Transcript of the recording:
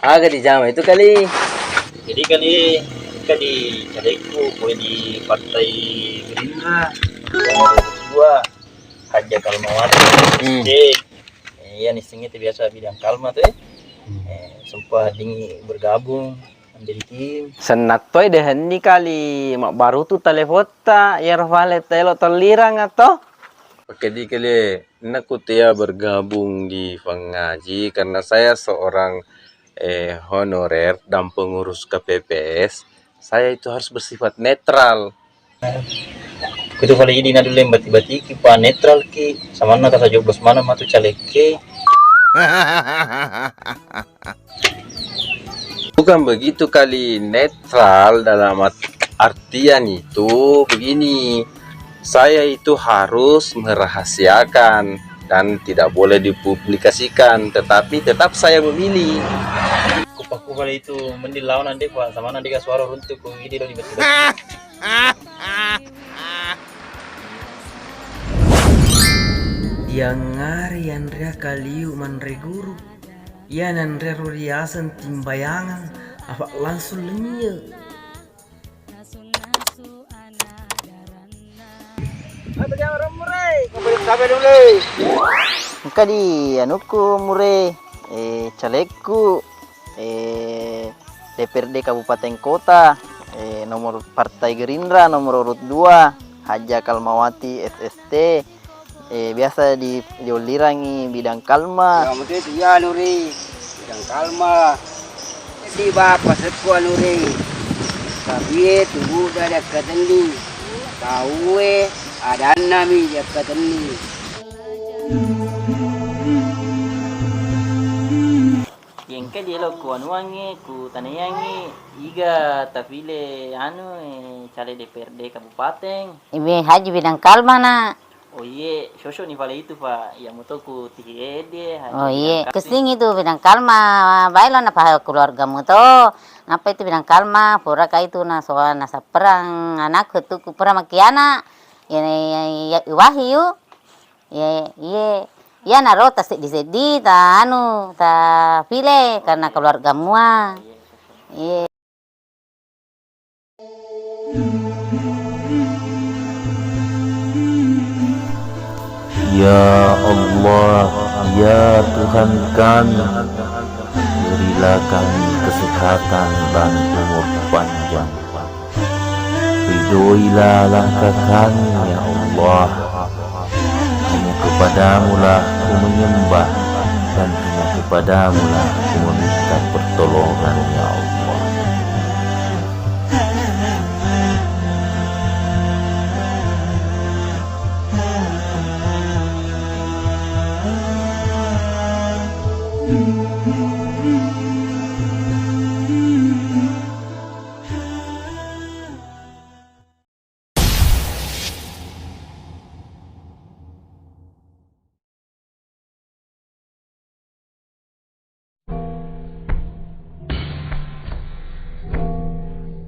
Agak di jama itu kali. Jadi kali kita di calegku, boleh di partai Gerindra, nomor 2 Haja Kalmawati. Iya nih itu biasa bidang kalma tuh sumpah dingi bergabung menjadi tim. Senat toy deh ini kali mak baru tuh telefota ya valet telo terlirang atau. Oke di kali aku ya bergabung di Pengaji karena saya seorang honorer dan pengurus KPPS. Saya itu harus bersifat netral. Itu kali ini dulu yang bati-bati kipa netral ki sama na kata joblos mana matu caleg ki. Bukan begitu kali, netral dalam artian itu begini. Saya itu harus merahasiakan dan tidak boleh dipublikasikan, tetapi tetap saya memilih. Kupaku kali itu mending lawan nanti pak sama nanti ke suara runtuh ku ini dong tiba-tiba. Yang ngari Andrea kaliu manreguru. Ya Andrea roriasan timbayangan apa langsung lenya. Kadi anuku mure calegku DPRD Kabupaten Kota nomor Partai Gerindra nomor urut 2 Haja Kalmawati SST biasa diulirangi bidang kalma. Kamu itu ya nuri bidang kalma. Jadi bapak sekuan nuri. Tapi tunggu dah dekat ni. Tahu ada nami dekat ni. Yang ke dia lo ku anuangi ku tanayangi iga tafile cale DPRD Kabupaten. Ibe haji bidang kalma na. Oh iya, sosok nih pada itu pak, yang mau ku tihe dia. Oh iya, kesing itu bidang kalma, baiklah napa keluargamu to. Apa itu bidang kalma, pura ka itu na soal nasa perang anak itu ku pura makiana. Ya wahyu. Ya naro tas di ta anu ta pile karena keluargamu ah. Iya. Ya Allah, ya Tuhan kami, berilah kami kesehatan dan umur panjang. Ridhoilah langkah kami ya Allah. Hanya kepadamu lah aku menyembah dan hanya kepadamu lah aku meminta pertolongan ya Allah.